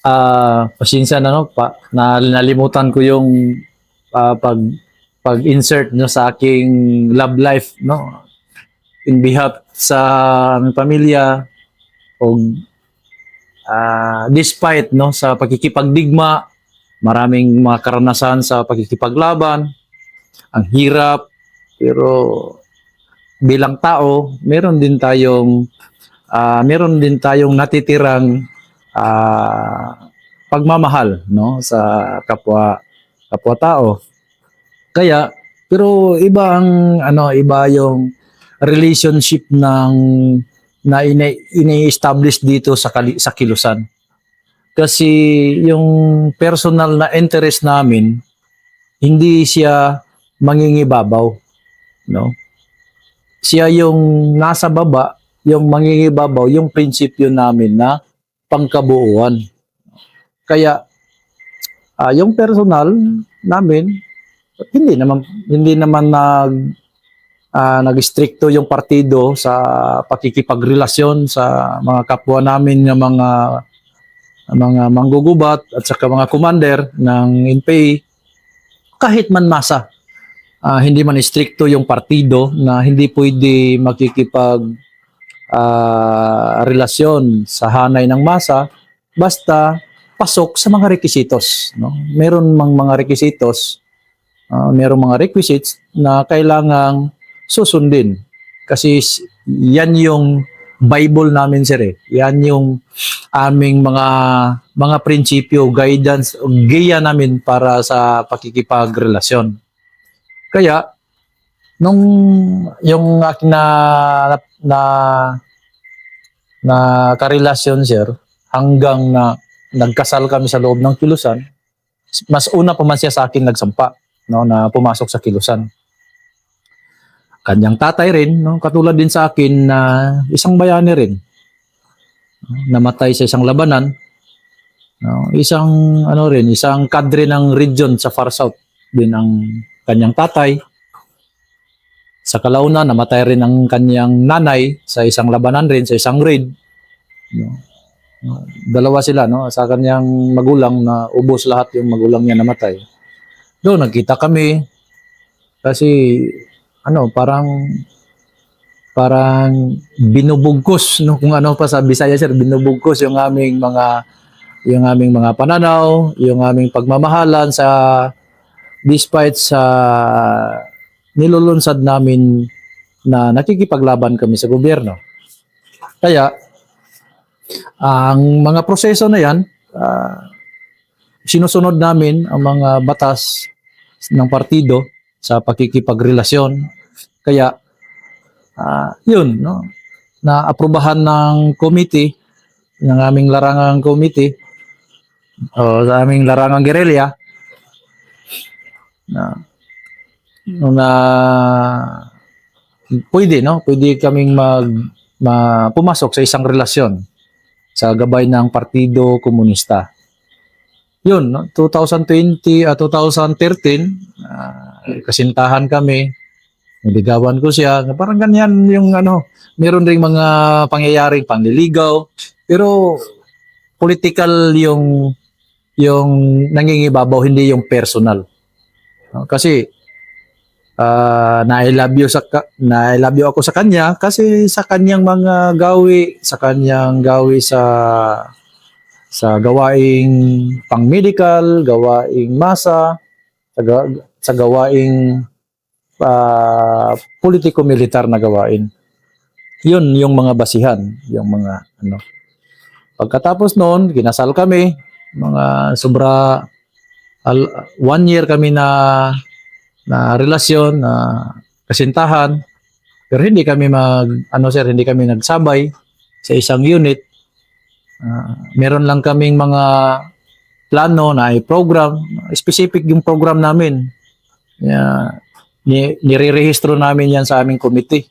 Pasensya na, no, nalimutan ko yung pag-insert nyo sa aking love life, no, in behalf sa aming pamilya o despite, no, sa pagkikipagdigma, maraming mga karanasan sa pagkikipaglaban, ang hirap, pero bilang tao, meron din tayong natitirang pagmamahal, no, sa kapwa tao. Kaya pero iba yung relationship na ini-establish dito sa Kilusan. Kasi yung personal na interest namin hindi siya mangingibabaw, no? Siya yung nasa baba, yung mangingibabaw, yung prinsipyo namin na pangkabuuan. Kaya yung personal namin hindi naman nag-stricto yung partido sa pakikipagrelasyon sa mga kapwa namin ng mga manggugubat at saka mga commander ng NPA kahit man masa. Hindi man stricto yung partido na hindi pwede makikipag relasyon sa hanay ng masa basta pasok sa mga requisitos, no? Meron mga requisitos, merong mga requisites na kailangang susundin kasi yan yung Bible namin, sir, eh. Yan yung aming mga prinsipyo, guidance, giya namin para sa pakikipagrelasyon. Kaya nung yung aking na karelasyon, sir, hanggang na nagkasal kami sa loob ng Kilusan, mas una pa man siya sa akin nagsampa, no, na pumasok sa Kilusan. Kanyang tatay rin, no, katulad din sa akin na isang bayani rin. Namatay sa isang labanan. No, isang kadre ng region sa Far South din ang kanyang tatay. Sa kalauna, namatay rin ang kanyang nanay sa isang labanan rin, sa isang raid. No, dalawa sila, no, sa kanyang magulang na ubos lahat yung magulang niya namatay. Doon nagkita kami kasi parang binubugkos, no, kung ano pa sa Bisaya, sir, binubugkos yung aming mga pananaw, yung aming pagmamahalan sa despite sa nilulunsad namin na nakikipaglaban kami sa gobyerno. Kaya ang mga proseso na yan, sinusunod namin ang mga batas ng partido sa pakikipagrelasyon. Kaya yun, no, na aprubahan ng committee, ng aming larangang committee o sa aming larangang gerilya na pwede kaming pumasok sa isang relasyon sa gabay ng Partido Komunista. Yun, no? 2013, kasintahan kami, niligawan ko siya, parang ganyan yung meron ring mga pangyayaring panliligaw, pero political yung nangingibabaw, hindi yung personal. No? Kasi na-I love you ako sa kanya kasi sa kanyang mga gawi, sa gawaing pang-medical, gawaing masa, sa gawaing politiko-militar na gawain. Yun yung mga basihan, yung mga Pagkatapos noon, kinasal kami, mga 1 year kami na relasyon, na kasintahan, pero hindi kami hindi kami nagsabay sa isang unit. Meron lang kaming mga plano na i-program, specific yung program namin. Nire-rehistro namin yan sa aming committee.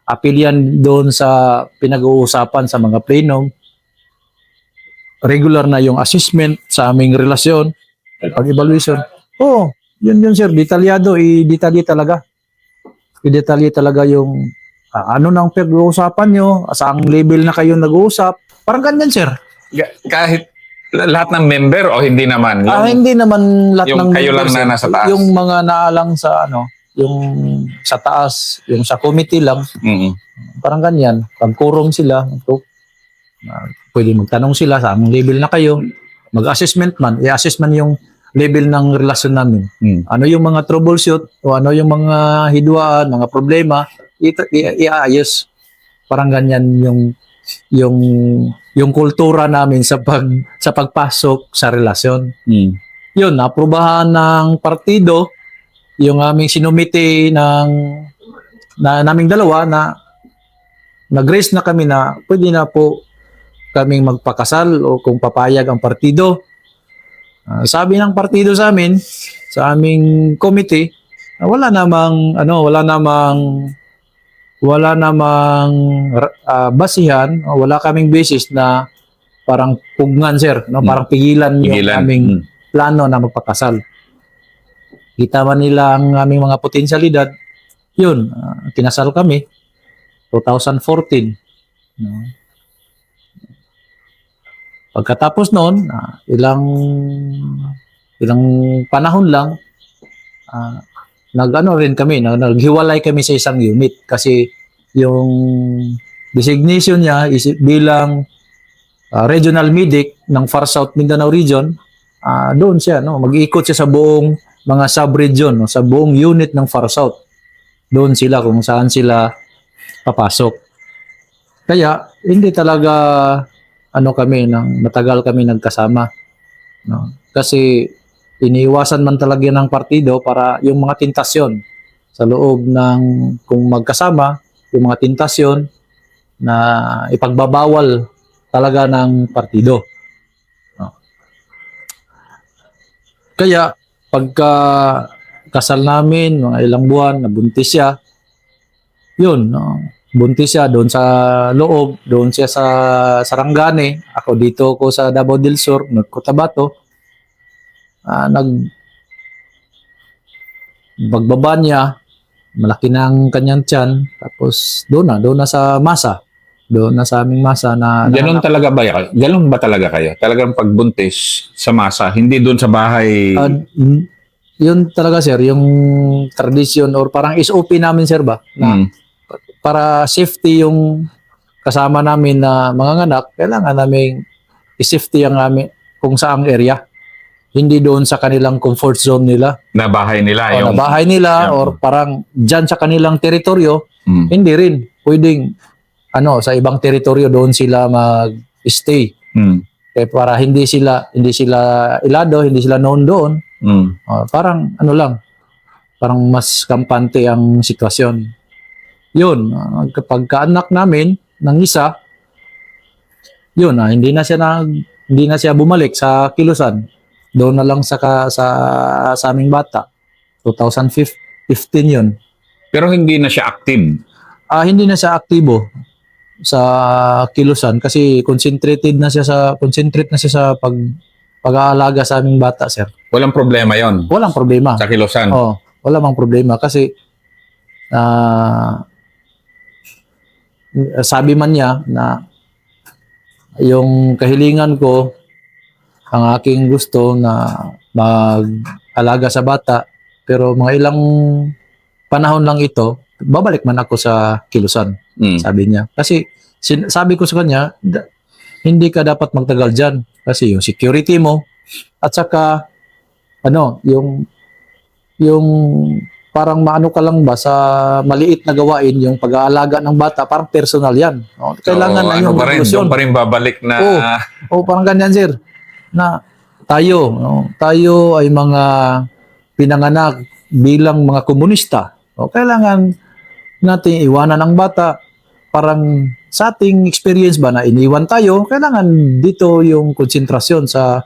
Appeal yan doon sa pinag-uusapan sa mga plenum. Regular na yung assessment sa aming relasyon, pag-evaluation. Yun sir, detalyado, i-detalye talaga. I-detalye talaga yung ano nang pag-uusapan nyo, saang level na kayo nag-uusap. Parang ganyan, sir. Lahat ng member o hindi naman? Hindi naman lahat yung ng kayo lang members, na nasa taas? Yung mga naalang sa yung sa taas, yung sa committee lang, Mm. parang ganyan. Pag-quorum sila, pwede magtanong sila sa among level na kayo. Mag-assessment man, i-assess man yung level ng relasyon namin. Mm. Ano yung mga troubleshoot o ano yung mga hidwaan, mga problema, i-ayos. Parang ganyan yung yung kultura namin sa pagpasok sa relasyon. Mm. Yun, naaprubahan ng partido yung aming sinumite naming dalawa na nag-raise na kami na pwede na po kaming magpakasal o kung papayag ang partido. Sabi ng partido sa amin, sa aming committee, wala namang basihan, wala kaming basis na parang pugnan, sir, no? Parang pigilan yung aming plano na magpakasal. Kita man nila ang aming mga potensyalidad, yun, kinasal kami 2014. No? Pagkatapos noon, ilang panahon lang, rin kami, naghiwalay kami sa isang unit kasi yung designation niya is bilang regional medic ng Far South Mindanao region. Doon siya, no, mag-iikot siya sa buong mga sub-region, no, sa buong unit ng Far South. Doon sila kung saan sila papasok. Kaya hindi talaga matagal kami nagkasama, no? Kasi iniiwasan man talaga ng partido para yung mga tentasyon sa loob ng kung magkasama, yung mga tentasyon na ipagbabawal talaga ng partido. No? Kaya pagka kasal namin, mga ilang buwan, nabuntis siya, yun, no? Buntis siya doon sa loob, doon siya sa Sarangani, ako dito ko sa Davao del Sur, Cotabato. Bagbaba niya, malaki na ang kanyang tiyan, tapos doon na sa masa, doon na sa aming masa na Ganun talaga ba? Ganun ba talaga kayo? Talagang pagbuntis sa masa, hindi doon sa bahay? Yun talaga, sir, yung tradition or parang SOP namin, sir, ba? Na para safety yung kasama namin na mga anak, kailangan namin i-safety ang amin kung saang area. Hindi doon sa kanilang comfort zone nila. Na bahay nila? Na bahay nila or parang dyan sa kanilang teritoryo, hindi rin. Pwedeng sa ibang teritoryo doon sila mag-stay. Kaya para hindi sila ilado, hindi sila known doon. Parang parang mas kampante ang sitwasyon. Yun, kapag kaanak namin ng isa, yun, hindi na siya bumalik sa Kilusan. Doon na lang sa aming bata. 2015 yun. Pero hindi na siya active? Hindi na siya aktibo sa Kilusan kasi concentrate na siya sa pag-aalaga sa aming bata, sir. Walang problema yon? Walang problema. Sa Kilusan? Wala mang problema kasi sabi man niya na yung kahilingan ko, ang aking gusto na mag-alaga sa bata, pero mga ilang panahon lang ito, babalik man ako sa Kilusan, sabi niya. Kasi sabi ko sa kanya, hindi ka dapat magtagal dyan kasi yung security mo at saka yung parang maano ka lang ba sa maliit na gawain, yung pag-aalaga ng bata, parang personal yan. Kailangan na yung doon pa rin babalik na... parang ganyan, sir. Na tayo ay mga pinanganak bilang mga komunista. Kailangan natin iwanan ang bata. Parang sa ating experience ba na iniwan tayo, kailangan dito yung konsentrasyon sa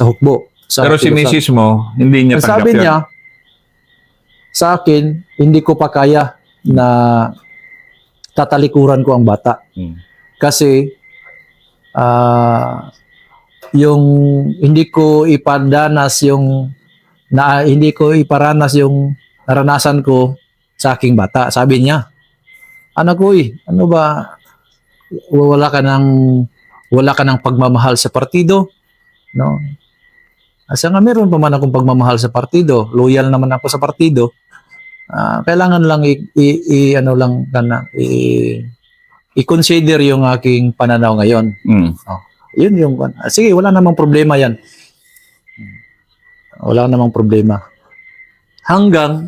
hukbo. Pero si misis mo, hindi niya tanggap sabi niya, sa akin, hindi ko pa kaya na tatalikuran ko ang bata. Kasi yung hindi ko iparanas yung naranasan ko sa aking bata. Sabi niya, anak ko, ano ba, wala ka ng pagmamahal sa partido, no? Asa nga meron pa man akong pagmamahal sa partido, loyal naman ako sa partido. Kailangan lang ano lang kana i-consider yung aking pananaw ngayon. Yun yung sige, wala namang problema yan. Wala namang problema. Hanggang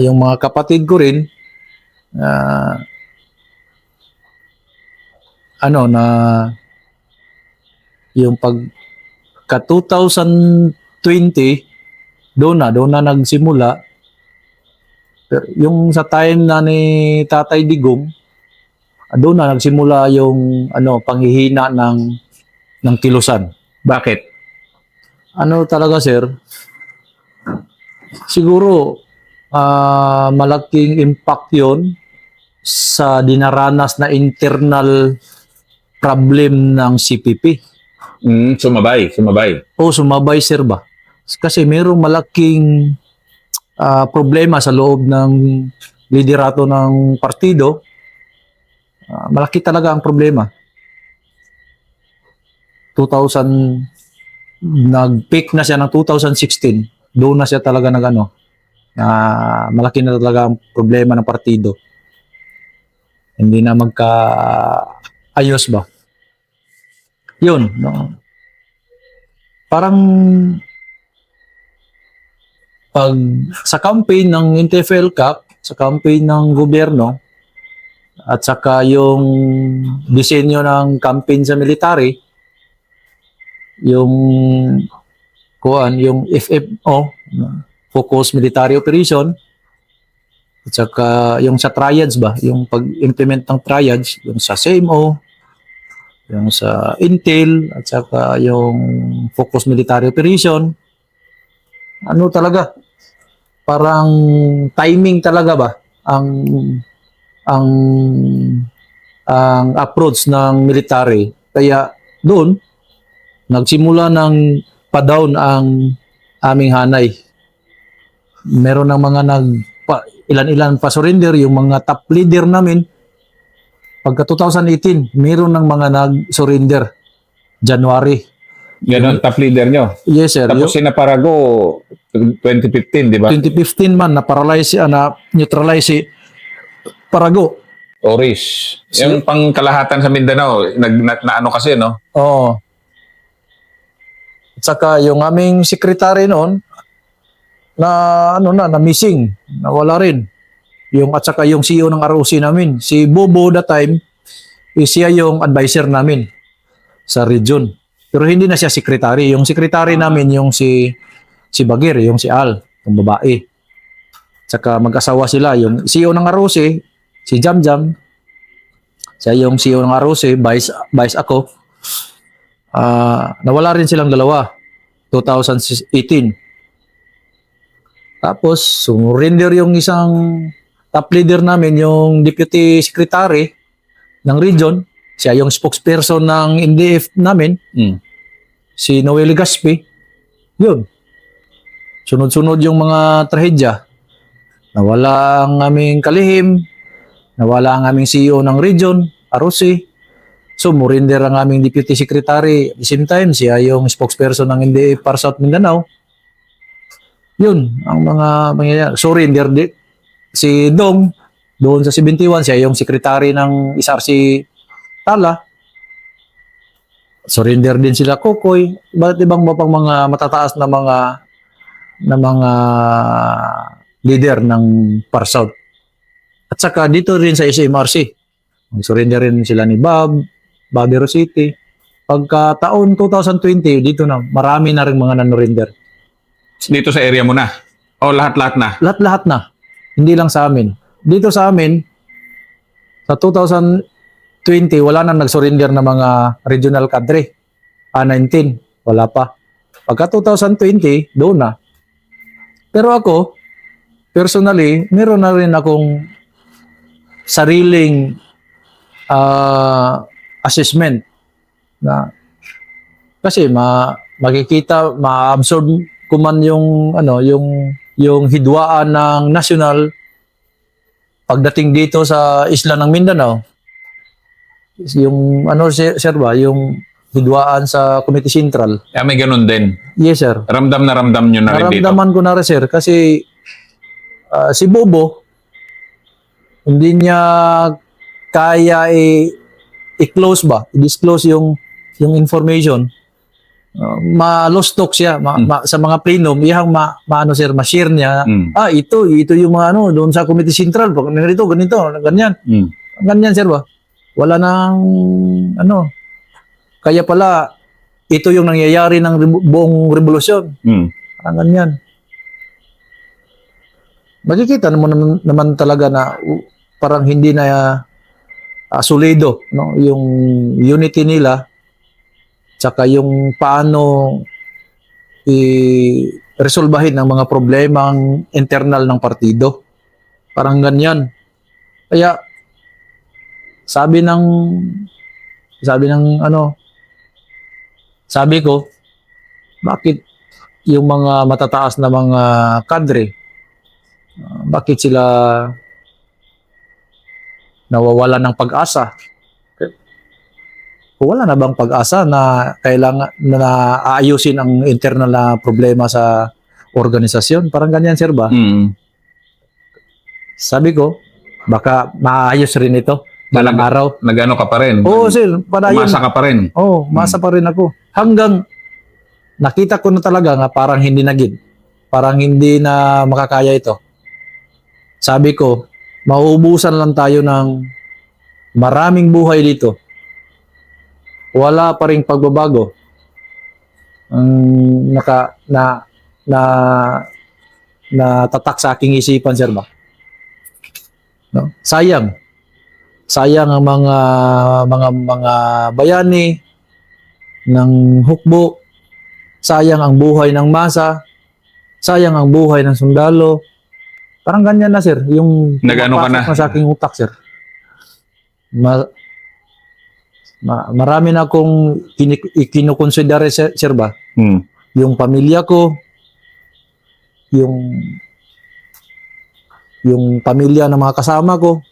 yung mga kapatid ko rin ano na yung pagka 2020 doon na nagsimula. Pero yung sa time na ni Tatay Digong, doon na nagsimula yung ano panghihina ng kilusan. Bakit? Ano talaga sir? Siguro malaking impact 'yon sa dinaranas na internal problem ng CPP. Sumabay. O sumabay sir ba? Kasi mayroong malaking problema sa loob ng liderato ng partido. Malaki talaga ang problema. 2000 nag-peak na siya ng 2016. Doon na siya talaga malaki na talaga ang problema ng partido. Hindi na magka-ayos ba? Yun. No? Parang pag sa campaign ng NTFL Cup, sa campaign ng gobyerno, at saka yung disenyo ng campaign sa military, yung FFO, Focus Military Operation, at saka yung sa triads ba, yung pag-implement ng triads, yung sa CMO, yung sa Intel, at saka yung Focus Military Operation, ano talaga, parang timing talaga ba ang approach ng military. Kaya doon nagsimula ng pa-down ang aming hanay. Meron ng mga ilan-ilan pa surrender, yung mga top leader namin. Pagka 2018, meron ng mga nag-surrender January. Yan ang top leader nyo. Yes sir. Tapos sinaparago 2015, di ba? 2015 man na-paralyze na-neutralize si Parago. Oris. Yung pangkalahatan sa Mindanao, na ano kasi, no? Oo. At saka yung aming secretary noon na missing, nawala rin. At saka yung CEO ng ROC namin, si Bobo that time, siya yung advisor namin sa region. Pero hindi na siya secretary. Yung secretary namin yung si Bagir, yung si Al, yung babae. At saka mag-asawa sila. Yung CEO ng ROC, si Jamjam, siya yung CEO ng ROC, vice ako. Nawala rin silang dalawa, 2018. Tapos, surrender yung isang top leader namin, yung deputy secretary ng region. Siya yung spokesperson ng NDF namin, si Noel Gaspi. Yun. Sunod-sunod yung mga trahedya. Nawala ang aming kalihim, nawala ang aming CEO ng region, ROC. So, surrender ang aming deputy secretary. At the same time, siya yung spokesperson ng NDF para South Mindanao. Yun, ang mga mangyayari. Surrender si Dong, doon sa 71, siya yung secretary ng SRC Tala. Surrender din sila Kokoy. Ba't ibang pang mga matataas na mga leader ng Par South. At saka dito rin sa SMRC. Surrender rin sila ni Bobby Rositi. Pagka taon 2020, dito na, marami na rin mga nanurinder. Dito sa area mo na? O lahat-lahat na? Lahat-lahat na. Hindi lang sa amin. Dito sa amin, sa 2020, wala nang nag-surrender na mga regional cadre. 19, wala pa. Pagka 2020, doon na. Pero ako, personally, meron na rin akong sariling assessment na kasi makikita, ma-absorb ko man yung hidwaan ng national pagdating dito sa isla ng Mindanao. Yung sir ba, yung hidwaan sa Committee Central. May ganun din. Yes, sir. Ramdam na ramdam nyo na rin dito. Naramdaman ko na rin, sir, kasi si Bobo, hindi niya kaya i-close ba, i-disclose yung information. Ma-lost talk siya sa mga plenum, iyang maano sir, ma-share niya. Ito yung mga doon sa Committee Central, ganito, ganyan. Ganyan, sir ba? Wala nang kaya pala ito yung nangyayari ng buong revolusyon. Parang ganyan. Makikita naman talaga na parang hindi na solido, no, yung unity nila, tsaka yung paano i-resolbahin ng mga problemang internal ng partido. Parang ganyan. Kaya sabi ko, bakit yung mga matataas na mga kadre, bakit sila nawawalan ng pag-asa? Wala na bang pag-asa na kailangan na aayusin ang internal na problema sa organisasyon? Parang ganyan, sir ba? Sabi ko, baka maayos rin ito balang araw. Nag-ano ka pa rin? Oo, sir. Umasa ka pa rin? Oo, umasa pa rin ako. Hanggang nakita ko na talaga nga parang hindi nagid. Parang hindi na makakaya ito. Sabi ko, mauubusan lang tayo ng maraming buhay dito. Wala pa ring pagbabago. Tatak sa aking isipan, sir ba? No? Sayang ang mga bayani ng hukbo. Sayang ang buhay ng masa. Sayang ang buhay ng sundalo. Parang ganyan na, sir. Yung nag-ano ka na? Sa aking utak, sir. Marami na akong kinukonsidera, sir ba? Yung pamilya ko, yung pamilya ng mga kasama ko.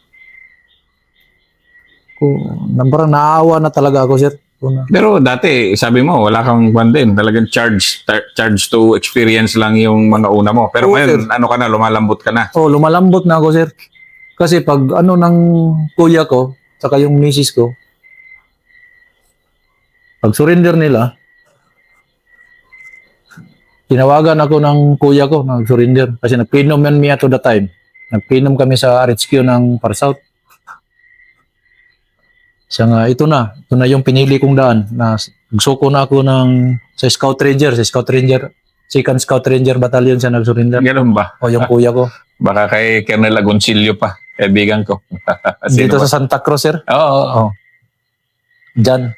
Parang naawa na talaga ako, sir. Pero dati, sabi mo, wala kang kwan din. Talagang charge to experience lang yung mga una mo. Pero ngayon, sir, ano ka na, lumalambot ka na. Lumalambot na ako, sir. Kasi pag ng kuya ko, saka yung misis ko, pag surrender nila, tinawagan ako ng kuya ko, nag-surrender. Kasi nag-plenum yan me at the time. Nag-plenum kami sa RHQ ng Far South. Siya nga, ito na yung pinili kong daan. Nagsuko na ako sa Scout Ranger, 2nd Scout Ranger Battalion siya nag-surrender. Ganun ba? O yung kuya ko. Baka kay Colonel Agoncillo pa, kaibigan ko. Dito sa Santa Cruz, sir? Oo. Diyan.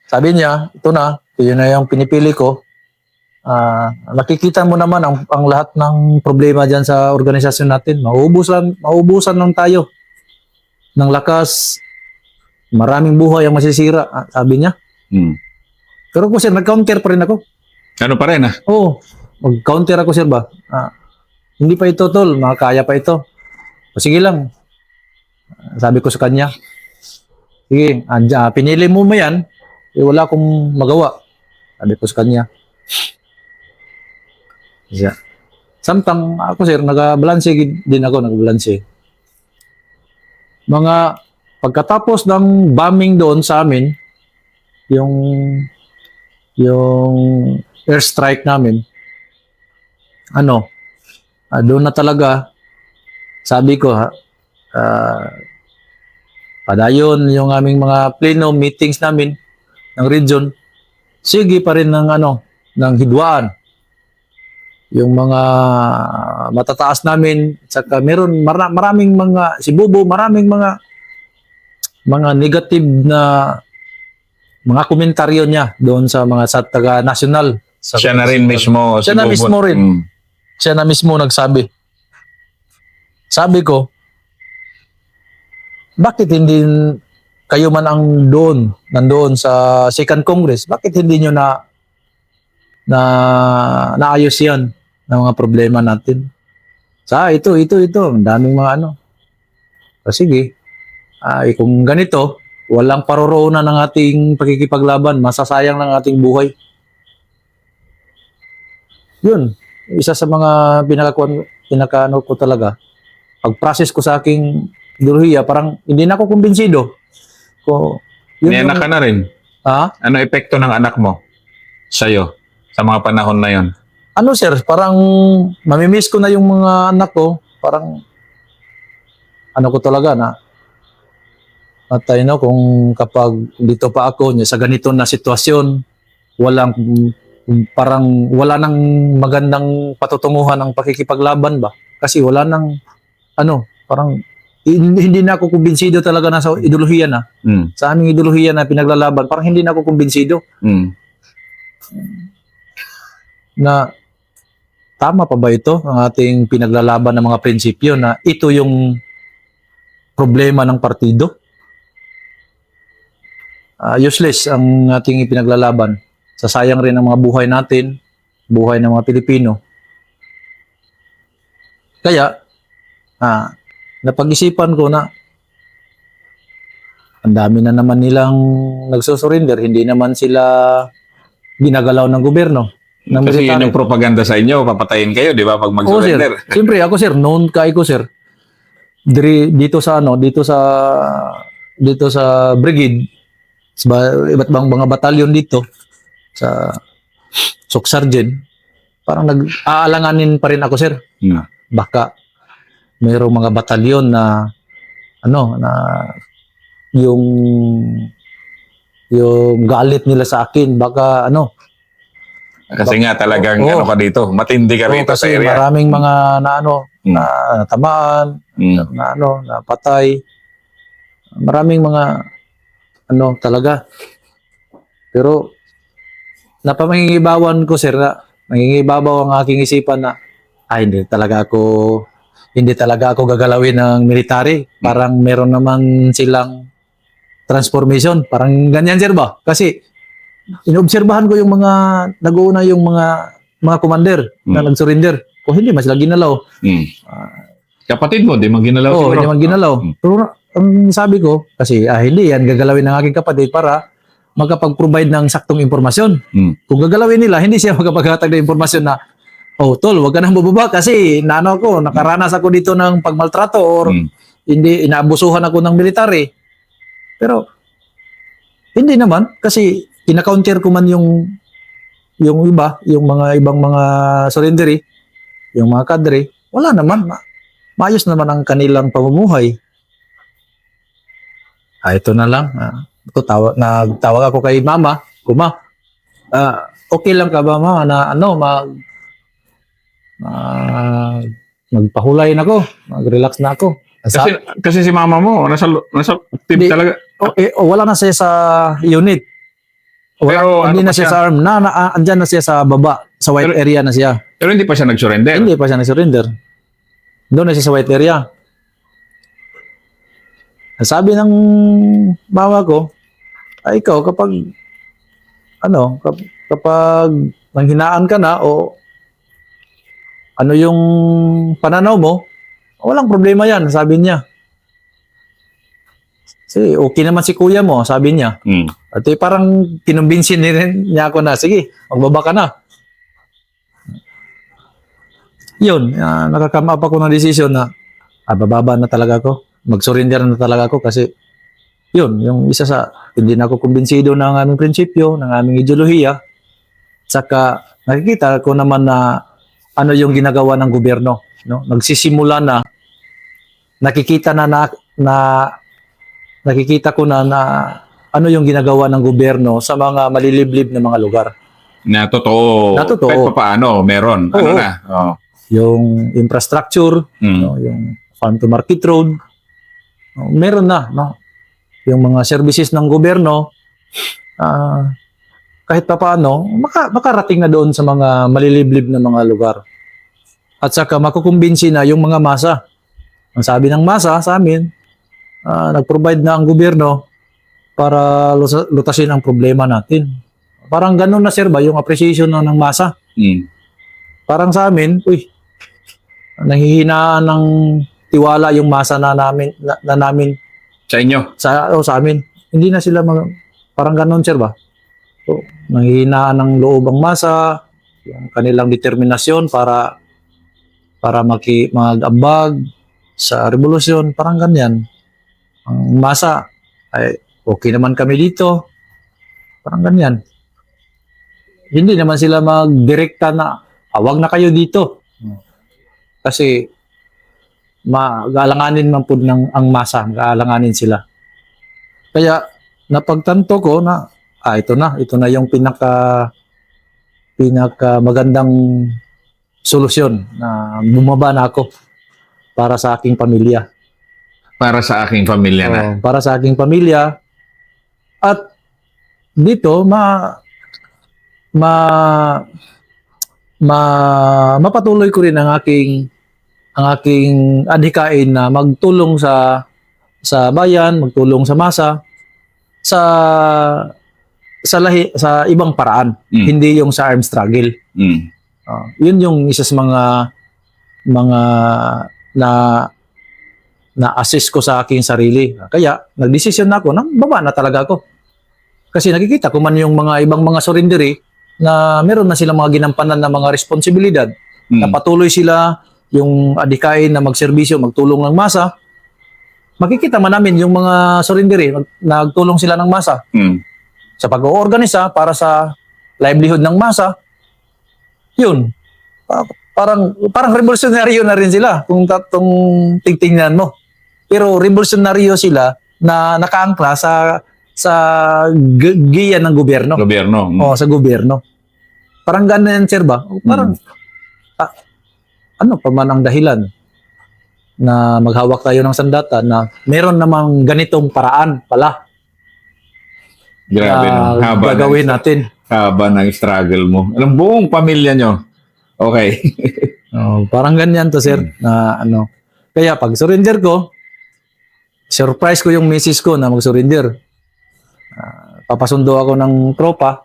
Sabi niya, ito na yung pinipili ko. Nakikita mo naman ang lahat ng problema dyan sa organisasyon natin. Maubusan lang tayo ng lakas. Maraming buhay ang masisira, sabi niya. Pero ko, sir, nag-counter pa rin ako. Ano pa rin, ha? Oo, mag-counter ako, sir ba? Hindi pa ito, tol. Makakaya pa ito. Sige lang. Sabi ko sa kanya, sige, pinili mo yan, wala akong magawa. Sabi ko sa kanya. Yeah. Samtang ako, sir, nag-balanse din ako, nag-balanse. Pagkatapos ng bombing doon sa amin, yung airstrike namin, doon na talaga, sabi ko, padayon yung aming mga plenum meetings namin ng region, sige pa rin ng hidwaan. Yung mga matataas namin, saka meron maraming mga, si Bobo, maraming mga negative na mga komentaryo niya doon sa mga taga national. Siya na rin mismo. Siya na mismo rin. Siya na mismo nagsabi. Sabi ko, bakit hindi kayo man ang nandoon sa 2nd Congress, bakit hindi nyo naayos yan ng mga problema natin? Ito. Ang daming mga Sige. Kung ganito, walang paroroonan ng ating pakikipaglaban, masasayang ng ating buhay. Yun, isa sa mga pinakaano ko talaga. Pag-process ko sa aking ideolohiya, parang hindi na ako kumbinsido. May anak ka na rin. Ha? Ano epekto ng anak mo sa'yo sa mga panahon na yon? Ano sir, parang mamimiss ko na yung mga anak ko. Parang ano ko talaga na at kung kapag dito pa ako sa ganito na sitwasyon, parang wala nang magandang patutunguhan ng pakikipaglaban ba? Kasi wala nang parang hindi na ako kumbinsido talaga na sa ideolohiya na. Sa aming ideolohiya na pinaglalaban, parang hindi na ako kumbinsido na tama pa ba ito ang ating pinaglalaban ng mga prinsipyo na ito yung problema ng partido. Useless ang ating ipinaglalaban. Sasayang rin ang mga buhay natin, buhay ng mga Pilipino. Kaya, napag-isipan ko na ang dami na naman nilang nagsusurrender, hindi naman sila ginagalaw ng gobyerno. Kasi yun yung propaganda sa inyo, papatayin kayo, di ba, pag mag-surrender? Sir. Siyempre, ako sir, known kay ko sir. Dito sa brigade, sa iba't bang mga batalyon dito, sa Sok Sergeant, parang nag-aalanganin pa rin ako sir. Baka mayroong mga batalyon na yung galit nila sa akin, baka Kasi nga talagang ka dito, matindi ka rito sa kasi area. maraming mga na tamaan, na patay. Maraming mga talaga. Pero napamangingibawan ko sir na mangingibabaw ang aking isipan na hindi talaga ako gagalawin ng military. Parang meron naman silang transformation. Parang ganyan sir ba? Kasi inobserbahan ko yung mga nag-uuna yung mga commander na nag-surrender. Kung hindi, mas lagi ginalaw. Kapatid mo, di man ginalaw siguro. Hindi man ginalaw. Pero ang sabi ko, kasi hindi yan gagalawin ng aking kapatid para magkapag-provide ng saktong impormasyon. Kung gagalawin nila, hindi siya magkapaghatag ng impormasyon na, tol, wag ka nang bubaba kasi nakaranas ako dito ng pagmaltrato or hindi, inaabusuhan ako ng military. Pero, hindi naman, kasi ina-counter ko man yung iba, yung mga ibang mga surrendery, yung mga kadre, wala naman. Maayos naman ang kanilang pamumuhay. Ito na lang. Nagtawag ako kay mama. Kuma, okay lang ka ba ma na magpahulay na ako, mag-relax na ako. Kasi si mama mo, nasa team talaga. Wala na siya sa unit. Pero hindi na siya sa arm. Andyan na siya sa baba, sa white area na siya. Pero hindi pa siya nag-surrender. Hindi pa siya nag-surrender. Doon na siya sa white area. Sabi ng mama ko, ikaw kapag nanghinaan ka na o yung pananaw mo, walang problema yan, sabi niya. Kasi okay naman si kuya mo, sabi niya. At parang kinumbinsin niya ako na, sige, magbaba ka na. Yun, nakakame up ako ng desisyon na bababa na talaga ako. Mag-surrender na talaga ako kasi yun, yung isa sa hindi na ako kumbinsido ng aming prinsipyo, ng aming ideolohiya. Saka nakikita ko naman na yung ginagawa ng gobyerno. No? Nagsisimula na, nakikita ko na yung ginagawa ng gobyerno sa mga maliliblib na mga lugar. Na totoo. Kahit pa paano, meron. Oo. Yung infrastructure, yung farm to market road, meron na. Yung mga services ng gobyerno, kahit pa paano, makarating na doon sa mga maliliblib na mga lugar. At saka makukumbinsi na yung mga masa. Ang sabi ng masa sa amin, nag-provide na ang gobyerno para lutasin ang problema natin. Parang ganun na sir ba yung appreciation ng masa? Parang sa amin, nanghihinaan ng tiwala yung masa na namin sa inyo? sa amin. hindi na sila parang ganon, sir ba? So, nanghihinaan ng loob ang masa, yung kanilang determinasyon para mag-ambag sa revolusyon, parang ganyan. Ang masa, ay okay naman kami dito, parang ganyan. Hindi naman sila magdirekta na, wag na kayo dito. Kasi, mag-aalanganin man po ang masa, mag-aalanganin sila. Kaya, napagtanto ko na, ito na yung pinaka magandang solusyon na bumaba na ako para sa aking pamilya. Para sa aking pamilya na. Para sa aking pamilya. At dito, mapatuloy ko rin ang aking adhikain na magtulong sa bayan, magtulong sa masa, sa ibang paraan, hindi yung sa armed struggle. Yun yung isa sa mga na-assist ko sa aking sarili. Kaya, nagdesisyon na ako, baba na talaga ako. Kasi nakikita ko man yung mga ibang mga surrenderi na meron na silang mga ginampanan na mga responsibilidad. Na patuloy sila yung adhikain na magserbisyo, magtulong ng masa. Makikita man namin yung mga surrenderi, nagtulong sila ng masa. Sa pag-oorganisa para sa livelihood ng masa. Yun. Parang revolusyonaryo na rin sila kung tingtingnan mo. Pero revolusyonaryo sila na nakaangkla sa giya ng gobyerno. Sa gobyerno. Parang ganun, sir ba? Parang ano pa man ang dahilan na maghawak tayo ng sandata na meron namang ganitong paraan pala. Grabe, no? Gagawin natin. Haba ng struggle mo. Alam, buong pamilya nyo. Okay. Parang ganyan to, sir. Na ano. Kaya pag surrender ko, surprise ko yung misis ko na mag-surrender. Papasundo ako ng tropa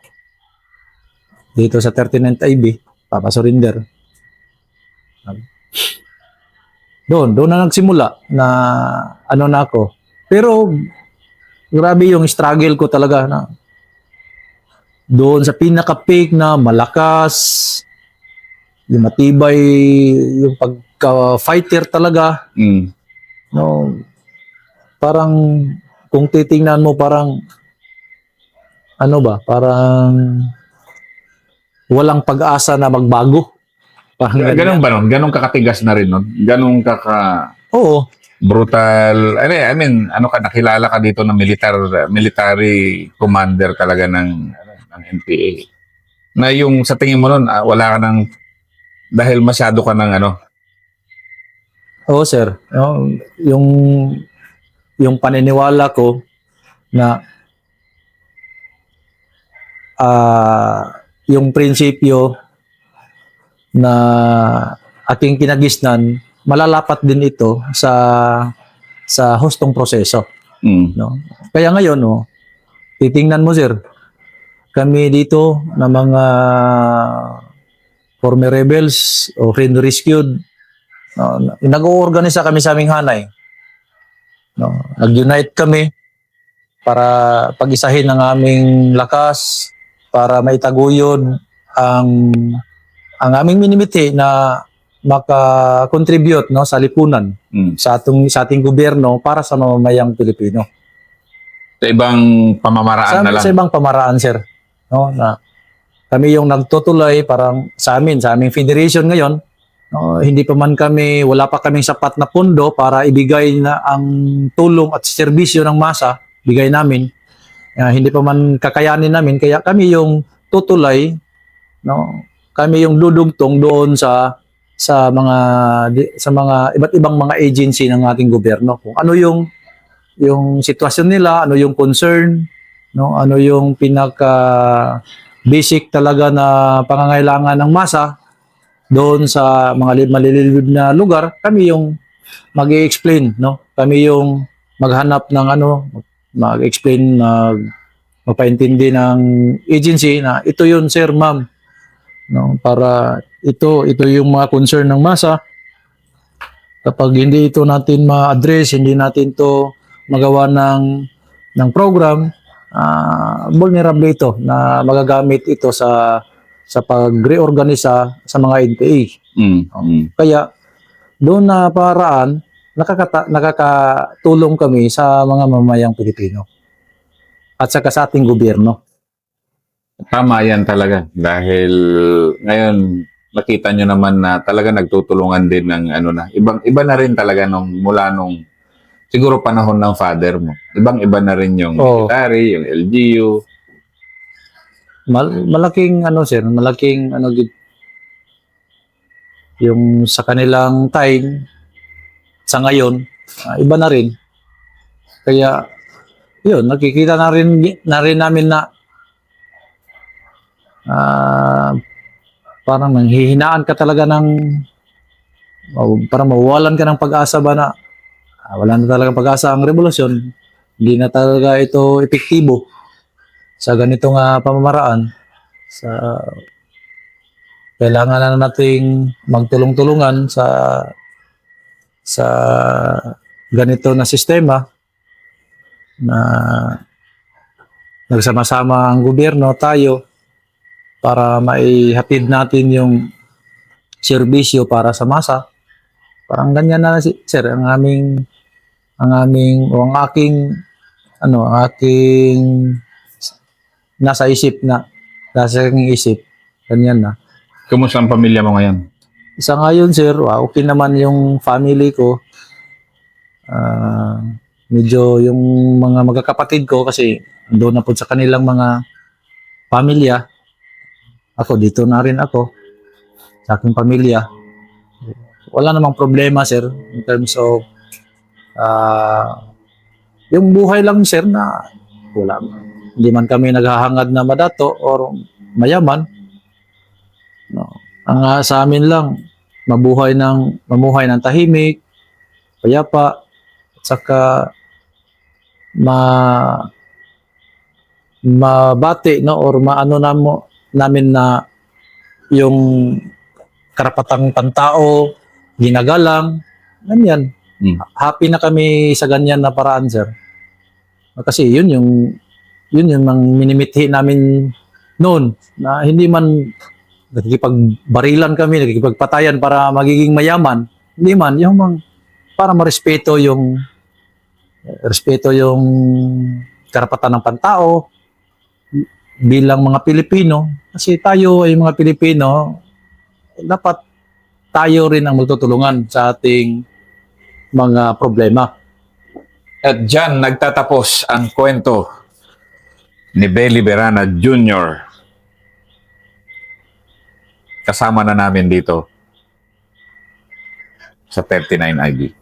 dito sa 39th IB. Papasurrender. Doon na nagsimula na ano na ako. Pero grabe yung struggle ko talaga na doon sa pinaka-peak na malakas, yung matibay, yung pagka-fighter talaga. No, parang kung titingnan mo parang ano ba, parang walang pag-asa na magbago. Ganun ba nun? Ganun kakatigas na rin nun? Ganun Oo. brutal. I mean, nakilala ka dito ng military commander talaga ng NPA. Na yung sa tingin mo nun, wala ka ng, dahil masyado ka ng Oo, sir. Yung paniniwala ko na yung prinsipyo na aking kinagisnan, malalapat din ito sa hustong proseso. No? Kaya ngayon, titingnan mo, sir, kami dito na mga former rebels o friend rescued, nag-oorganisa kami sa aming hanay. No? Nag-unite kami para pag-isahin ang aming lakas, para maitaguyod ang aming minimiti na maka-contribute sa lipunan sa ating gobyerno para sa mamamayang Pilipino. Sa ibang pamamaraan na lang. Sa ibang pamaraan, sir. No, na kami yung nagtutuloy parang sa aming federation ngayon, hindi pa man wala pa kaming sapat na pondo para ibigay na ang tulong at serbisyo ng masa, bigay namin. Hindi pa man kakayanin namin, kaya kami yung tutuloy, kami yung dudugtong doon sa mga iba't ibang mga agency ng ating gobyerno. Kung ano yung sitwasyon nila, ano yung concern, ano yung pinaka basic talaga na pangangailangan ng masa doon sa mga maliliblib na lugar, kami yung mag-i-explain, Kami yung maghanap ng mag-explain, magpaintindi ng agency na ito yun, sir, ma'am. Para ito yung mga concern ng masa. Kapag hindi ito natin ma-address, hindi natin to magawa ng ng program, vulnerable ito na magagamit ito sa pag-reorganisa sa mga NPA. Kaya doon na paraan, nakakatulong kami sa mga mamayang Pilipino at saka sa ating gobyerno. Tama yan talaga. Dahil ngayon, nakita nyo naman na talaga nagtutulungan din ng ano na. Iba na rin talaga mula nung siguro panahon ng father mo. Iba na rin yung military, yung LGU. Malaking ano sir, malaking ano yung sa kanilang time sa ngayon, iba na rin. Kaya yun, nakikita na rin namin na parang nanghihinaan ka talaga parang mawawalan ka ng pag-asa ba na wala na talaga pag-asa ang revolusyon, hindi na talaga ito epektibo sa ganitong pamamaraan. Kailangan na nating magtulong-tulungan sa ganito na sistema na nagsama-sama ang gobyerno, tayo, para maihatid natin yung serbisyo para sa masa. Parang ganyan na sir ang aking nasa isip ganyan na. Kumusta ang pamilya mo ngayon? Sa ngayon sir, okay naman yung family ko. Medyo yung mga magkakapatid ko kasi doon na po sa kanilang mga pamilya. Ako, dito na rin ako sa aking pamilya. Wala namang problema, sir, in terms of yung buhay lang, sir, na wala. Hindi man kami naghahangad na madato or mayaman. No. Ang sa amin lang, mamuhay ng tahimik, payapa, at saka mabati, no, or namin na yung karapatang pantao ginagalang, ganyan. Happy na kami sa ganyan na paraan, sir. Kasi yun yung minimithi namin noon, na hindi man nakikipagbarilan kami, nakikipagpatayan para magiging mayaman, hindi man, para marespeto yung karapatan ng pantao bilang mga Pilipino. Kasi tayo ay mga Pilipino, dapat tayo rin ang magtutulungan sa ating mga problema. At dyan nagtatapos ang kwento ni Belly Berana Jr. Kasama na namin dito sa 39 IB.